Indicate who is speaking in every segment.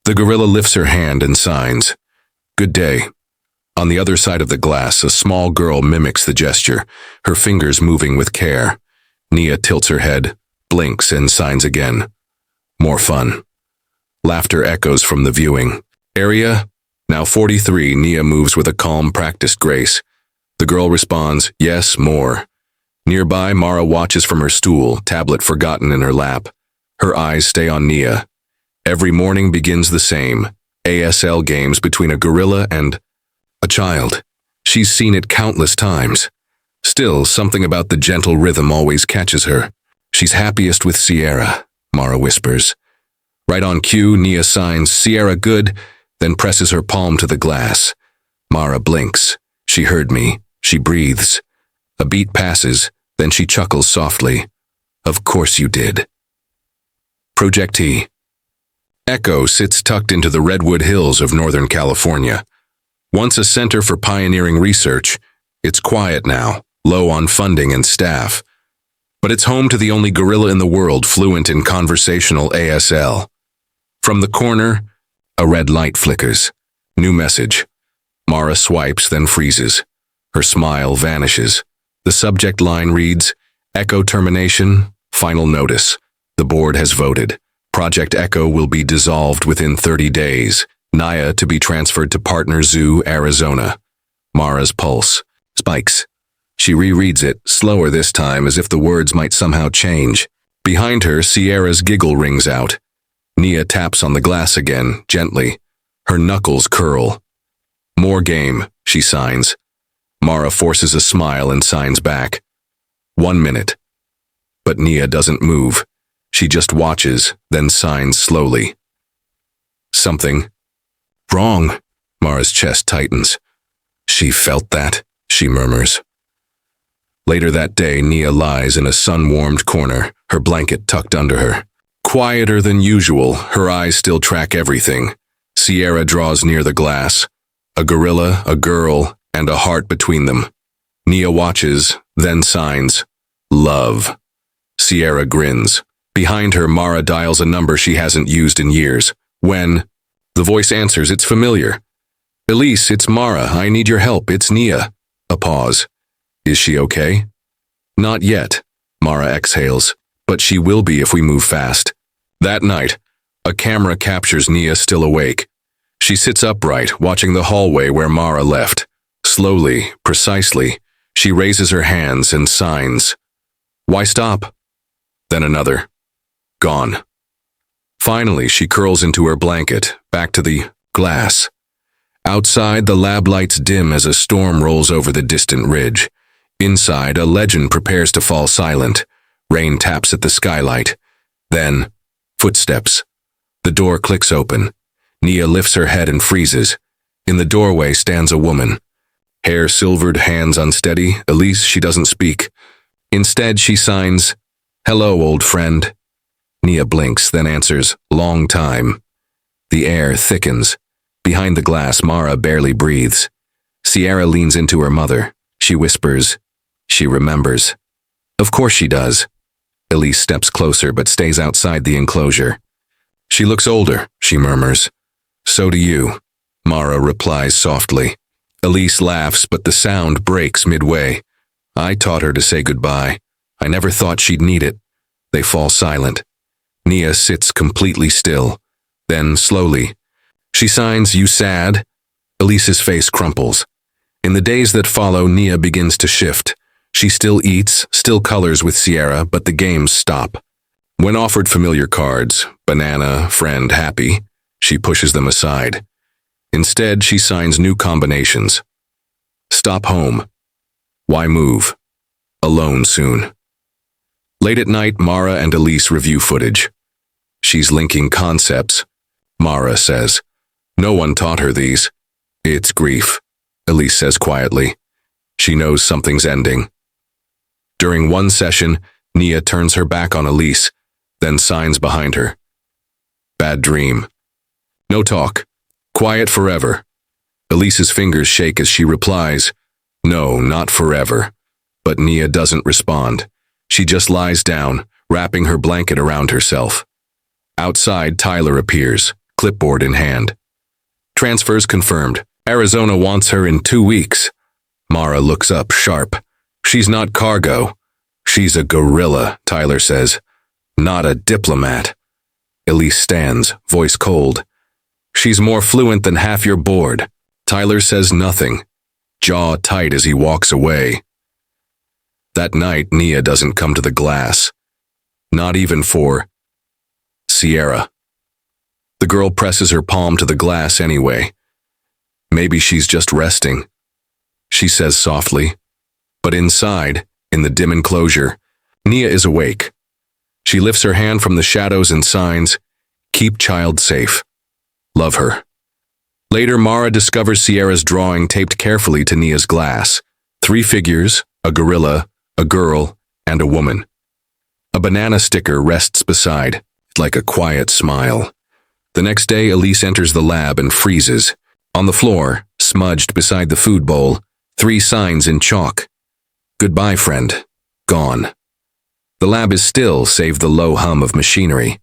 Speaker 1: The gorilla lifts her hand and signs. Good day. On the other side of the glass, a small girl mimics the gesture, her fingers moving with care. Nia tilts her head, blinks, and signs again. More fun. Laughter echoes from the viewing area. Now 43, Nia moves with a calm, practiced grace. The girl responds, yes, more. Nearby, Mara watches from her stool, tablet forgotten in her lap. Her eyes stay on Nia. Every morning begins the same. ASL games between a gorilla and a child. She's seen it countless times. Still, something about the gentle rhythm always catches her. She's happiest with Sierra, Mara whispers. Right on cue, Nia signs, Sierra good, then presses her palm to the glass. Mara blinks. She heard me. She breathes. A beat passes, then she chuckles softly. Of course you did. Projectee. Echo sits tucked into the Redwood Hills of Northern California. Once a center for pioneering research, it's quiet now, low on funding and staff. But it's home to the only gorilla in the world fluent in conversational ASL. From the corner, a red light flickers. New message. Mara swipes, then freezes. Her smile vanishes. The subject line reads, Echo termination, final notice. The board has voted. Project Echo will be dissolved within 30 days. Nia to be transferred to Partner Zoo, Arizona. Mara's pulse spikes. She rereads it, slower this time, as if the words might somehow change. Behind her, Sierra's giggle rings out. Nia taps on the glass again, gently. Her knuckles curl. More game, she signs. Mara forces a smile and signs back. 1 minute. But Nia doesn't move. She just watches, then signs slowly. Something wrong. Mara's chest tightens. She felt that, she murmurs. Later that day, Nia lies in a sun-warmed corner, her blanket tucked under her. Quieter than usual, her eyes still track everything. Sierra draws near the glass. A gorilla, a girl, and a heart between them. Nia watches, then signs, love. Sierra grins. Behind her, Mara dials a number she hasn't used in years. When the voice answers, it's familiar. Elise, it's Mara. I need your help. It's Nia. A pause. Is she okay? Not yet, Mara exhales, but she will be if we move fast. That night, a camera captures Nia still awake. She sits upright, watching the hallway where Mara left. Slowly, precisely, she raises her hands and signs. Why stop? Then another. Gone. Finally, she curls into her blanket, back to the glass. Outside, the lab lights dim as a storm rolls over the distant ridge. Inside, a legend prepares to fall silent. Rain taps at the skylight. Then, footsteps. The door clicks open. Nia lifts her head and freezes. In the doorway stands a woman. Hair silvered, hands unsteady. Elise, she doesn't speak. Instead, she signs, Hello, old friend. Nia blinks, then answers, Long time. The air thickens. Behind the glass, Mara barely breathes. Sierra leans into her mother. She whispers, She remembers. Of course she does. Elise steps closer but stays outside the enclosure. She looks older, she murmurs. So do you, Mara replies softly. Elise laughs, but the sound breaks midway. I taught her to say goodbye. I never thought she'd need it. They fall silent. Nia sits completely still. Then, slowly, she signs, You sad? Elise's face crumples. In the days that follow, Nia begins to shift. She still eats, still colors with Sierra, but the games stop. When offered familiar cards, banana, friend, happy, she pushes them aside. Instead, she signs new combinations. Stop home. Why move? Alone soon. Late at night, Mara and Elise review footage. She's linking concepts. Mara says, No one taught her these. It's grief, Elise says quietly. She knows something's ending. During one session, Nia turns her back on Elise, then signs behind her. Bad dream. No talk. Quiet forever. Elise's fingers shake as she replies, No, not forever. But Nia doesn't respond. She just lies down, wrapping her blanket around herself. Outside, Tyler appears, clipboard in hand. Transfers confirmed. Arizona wants her in 2 weeks. Mara looks up sharp. She's not cargo. She's a gorilla, Tyler says. Not a diplomat. Elise stands, voice cold. She's more fluent than half your board. Tyler says nothing, jaw tight as he walks away. That night, Nia doesn't come to the glass. Not even for Sierra. The girl presses her palm to the glass anyway. Maybe she's just resting, she says softly. But inside, in the dim enclosure, Nia is awake. She lifts her hand from the shadows and signs, "Keep child safe. Love her." Later, Mara discovers Sierra's drawing taped carefully to Nia's glass. 3 figures, a gorilla, a girl, and a woman. A banana sticker rests beside, like a quiet smile. The next day, Elise enters the lab and freezes. On the floor, smudged beside the food bowl, 3 signs in chalk. Goodbye, friend. Gone. The lab is still, save the low hum of machinery.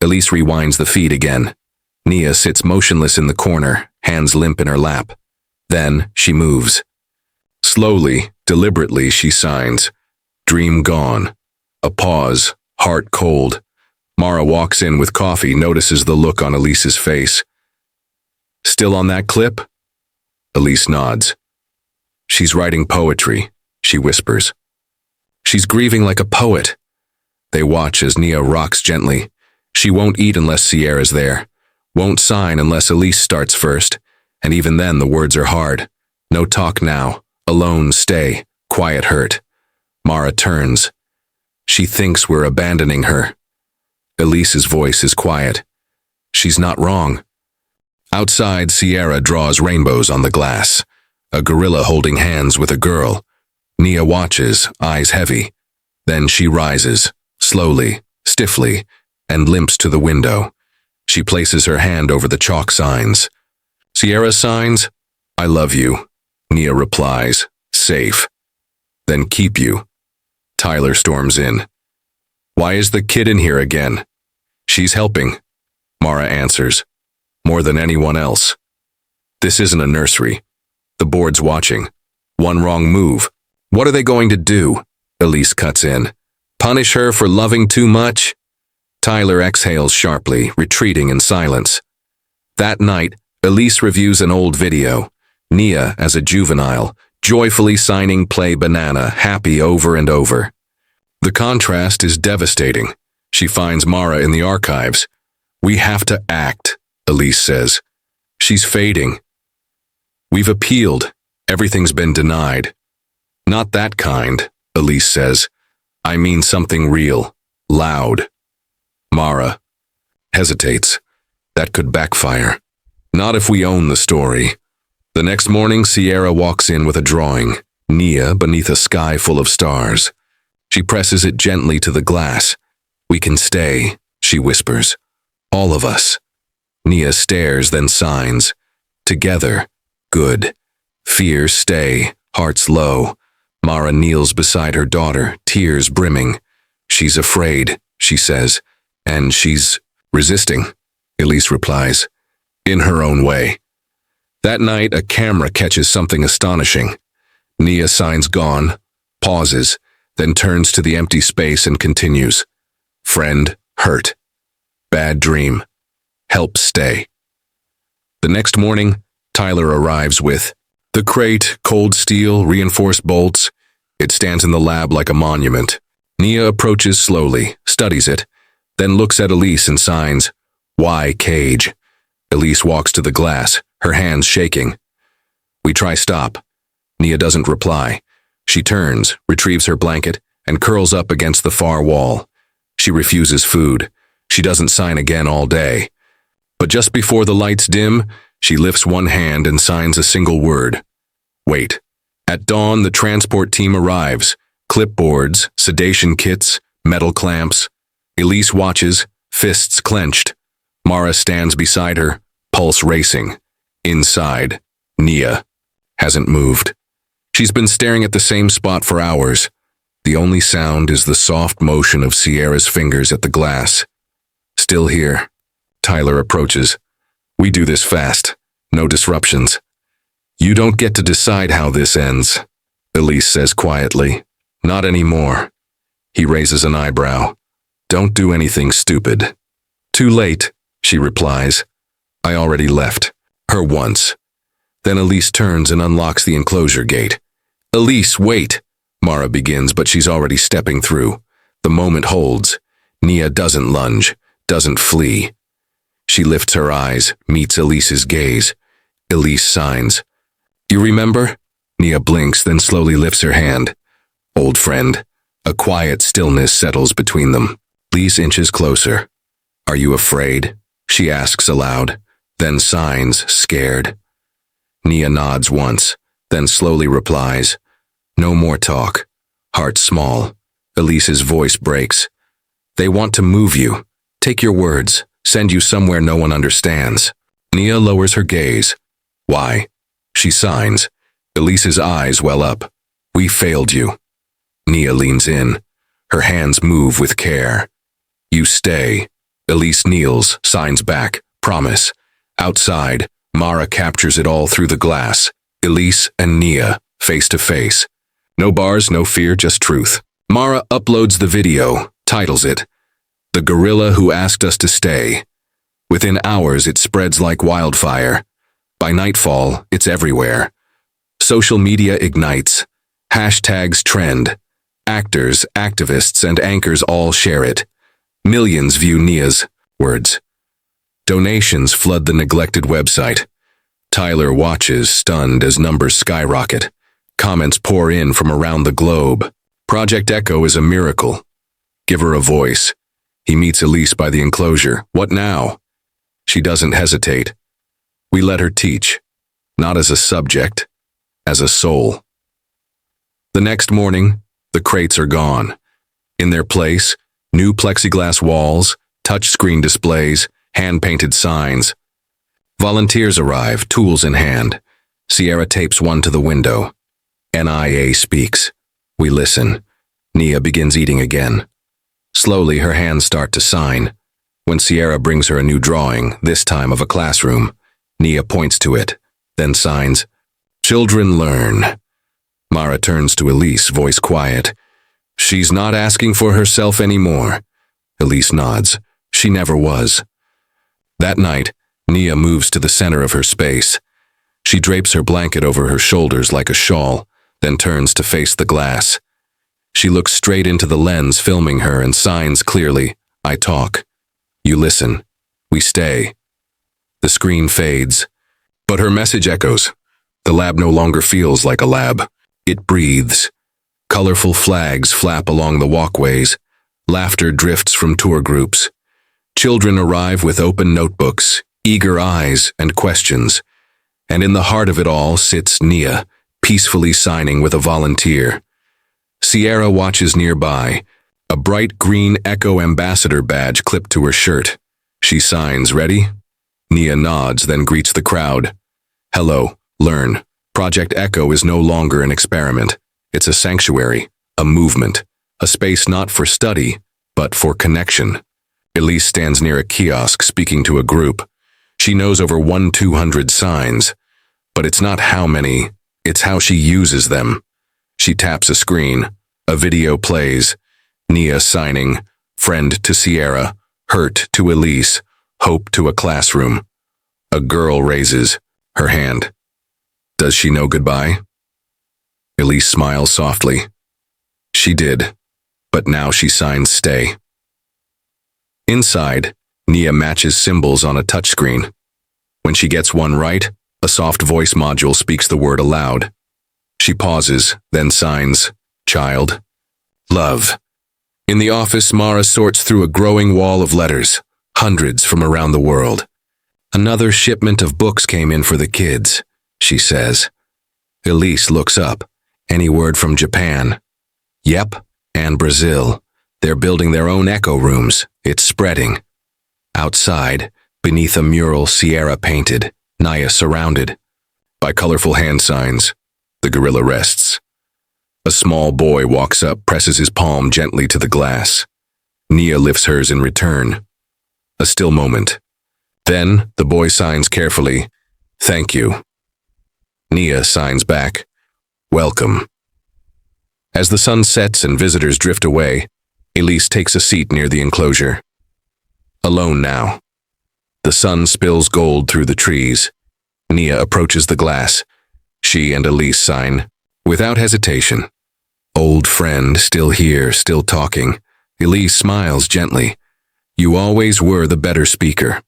Speaker 1: Elise rewinds the feed again. Nia sits motionless in the corner, hands limp in her lap. Then she moves. Slowly, deliberately, she signs. Dream gone. A pause, heart cold. Mara walks in with coffee, notices the look on Elise's face. Still on that clip? Elise nods. She's writing poetry, she whispers. She's grieving like a poet. They watch as Nia rocks gently. She won't eat unless Sierra's there. Won't sign unless Elise starts first. And even then the words are hard. No talk now. Alone, stay. Quiet hurt. Mara turns. She thinks we're abandoning her. Elise's voice is quiet. She's not wrong. Outside, Sierra draws rainbows on the glass. A gorilla holding hands with a girl. Nia watches, eyes heavy. Then she rises, slowly, stiffly, and limps to the window. She places her hand over the chalk signs. Sierra signs, "I love you." Nia replies, "Safe." "Then keep you." Tyler storms in. "Why is the kid in here again?" "She's helping," Mara answers. "More than anyone else. This isn't a nursery. The board's watching. One wrong move. What are they going to do?" Elise cuts in. "Punish her for loving too much?" Tyler exhales sharply, retreating in silence. That night, Elise reviews an old video. Nia, as a juvenile, joyfully signing "Play Banana," happy over and over. The contrast is devastating. She finds Mara in the archives. "We have to act," Elise says. "She's fading. We've appealed. Everything's been denied." "Not that kind," Elise says. "I mean something real, loud." Mara hesitates. That could backfire. Not if we own the story. The next morning, Sierra walks in with a drawing, Nia beneath a sky full of stars. She presses it gently to the glass. "We can stay," she whispers. "All of us." Nia stares, then signs. "Together. Good. Fear, stay. Hearts low." Mara kneels beside her daughter, tears brimming. "She's afraid," she says. "And she's resisting," Elise replies. "In her own way." That night, a camera catches something astonishing. Nia signs "gone," pauses, then turns to the empty space and continues. "Friend, hurt. Bad dream. Help stay." The next morning, Tyler arrives with the crate, cold steel, reinforced bolts. It stands in the lab like a monument. Nia approaches slowly, studies it, then looks at Elise and signs, "Why cage?" Elise walks to the glass, her hands shaking. We try stop. Nia doesn't reply. She turns, retrieves her blanket, and curls up against the far wall. She refuses food. She doesn't sign again all day. But just before the lights dim, she lifts one hand and signs a single word. Wait. At dawn, the transport team arrives. Clipboards, sedation kits, metal clamps. Elise watches, fists clenched. Mara stands beside her, pulse racing. Inside, Nia hasn't moved. She's been staring at the same spot for hours. The only sound is the soft motion of Sierra's fingers at the glass. Still here. Tyler approaches. We do this fast. No disruptions. You don't get to decide how this ends, Elise says quietly. Not anymore. He raises an eyebrow. Don't do anything stupid. Too late, she replies. I already left her once. Then Elise turns and unlocks the enclosure gate. Elise, wait! Mara begins, but she's already stepping through. The moment holds. Nia doesn't lunge, doesn't flee. She lifts her eyes, meets Elise's gaze. Elise signs. You remember? Nia blinks, then slowly lifts her hand. Old friend. A quiet stillness settles between them. Elise inches closer. Are you afraid? She asks aloud, then signs, scared. Nia nods once, then slowly replies. No more talk. Heart small. Elise's voice breaks. They want to move you. Take your words. Send you somewhere no one understands. Nia lowers her gaze. Why? She signs. Elise's eyes well up. We failed you. Nia leans in. Her hands move with care. You stay. Elise kneels, signs back. Promise. Outside, Mara captures it all through the glass. Elise and Nia, face to face. No bars, no fear, just truth. Mara uploads the video, titles it, The Gorilla Who Asked Us to Stay. Within hours, it spreads like wildfire. By nightfall, it's everywhere. Social media ignites. Hashtags trend. Actors, activists, and anchors all share it. Millions view Nia's words. Donations flood the neglected website. Tyler watches, stunned as numbers skyrocket. Comments pour in from around the globe. Project Echo is a miracle. Give her a voice. He meets Elise by the enclosure. What now? She doesn't hesitate. We let her teach. Not as a subject, as a soul. The next morning, the crates are gone. In their place, new plexiglass walls, touchscreen displays, hand-painted signs. Volunteers arrive, tools in hand. Sierra tapes one to the window. NIA speaks. We listen. Nia begins eating again. Slowly, her hands start to sign. When Sierra brings her a new drawing, this time of a classroom, Nia points to it, then signs, Children learn. Mara turns to Elise, voice quiet. She's not asking for herself anymore. Elise nods. She never was. That night, Nia moves to the center of her space. She drapes her blanket over her shoulders like a shawl, then turns to face the glass. She looks straight into the lens filming her and signs clearly, I talk. You listen. We stay. The screen fades. But her message echoes. The lab no longer feels like a lab. It breathes. Colorful flags flap along the walkways. Laughter drifts from tour groups. Children arrive with open notebooks, eager eyes, and questions. And in the heart of it all sits Nia, peacefully signing with a volunteer. Sierra watches nearby, a bright green Echo Ambassador badge clipped to her shirt. She signs, ready? Nia nods, then greets the crowd. Hello, learn. Project Echo is no longer an experiment. It's a sanctuary, a movement, a space not for study, but for connection. Elise stands near a kiosk speaking to a group. She knows over 1,200 signs, but it's not how many, it's how she uses them. She taps a screen. A video plays. Nia signing, friend to Sierra, hurt to Elise, hope to a classroom. A girl raises her hand. Does she know goodbye? Elise smiles softly. She did, but now she signs stay. Inside, Nia matches symbols on a touchscreen. When she gets one right, a soft voice module speaks the word aloud. She pauses, then signs, child, love. In the office, Mara sorts through a growing wall of letters, hundreds from around the world. Another shipment of books came in for the kids, she says. Elise looks up. Any word from Japan? Yep, and Brazil. They're building their own echo rooms. It's spreading. Outside, beneath a mural Sierra painted, Nia surrounded by colorful hand signs. The gorilla rests. A small boy walks up, presses his palm gently to the glass. Nia lifts hers in return. A still moment. Then, the boy signs carefully, "Thank you." Nia signs back, "Welcome." As the sun sets and visitors drift away, Elise takes a seat near the enclosure. Alone now. The sun spills gold through the trees. Nia approaches the glass. She and Elise sign, without hesitation. "Old friend, still here, still talking." Elise smiles gently. "You always were the better speaker."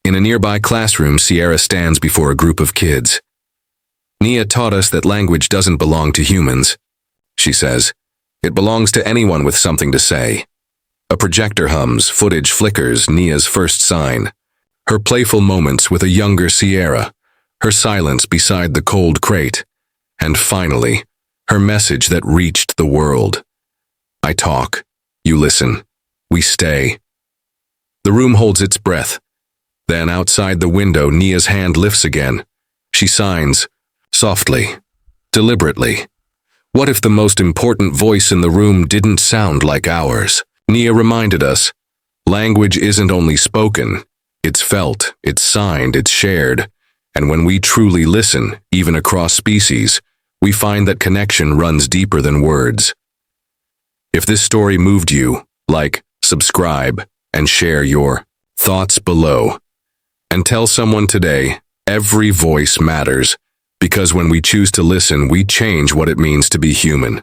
Speaker 1: In a nearby classroom, Sierra stands before a group of kids. "Nia taught us that language doesn't belong to humans," she says. "It belongs to anyone with something to say." A projector hums, footage flickers, Nia's first sign. Her playful moments with a younger Sierra, her silence beside the cold crate, and finally, her message that reached the world. I talk, you listen, we stay. The room holds its breath. Then outside the window, Nia's hand lifts again. She signs, softly, deliberately. What if the most important voice in the room didn't sound like ours? Nia reminded us, language isn't only spoken, it's felt, it's signed, it's shared. And when we truly listen, even across species, we find that connection runs deeper than words. If this story moved you, like, subscribe, and share your thoughts below. And tell someone today, every voice matters, because when we choose to listen, we change what it means to be human.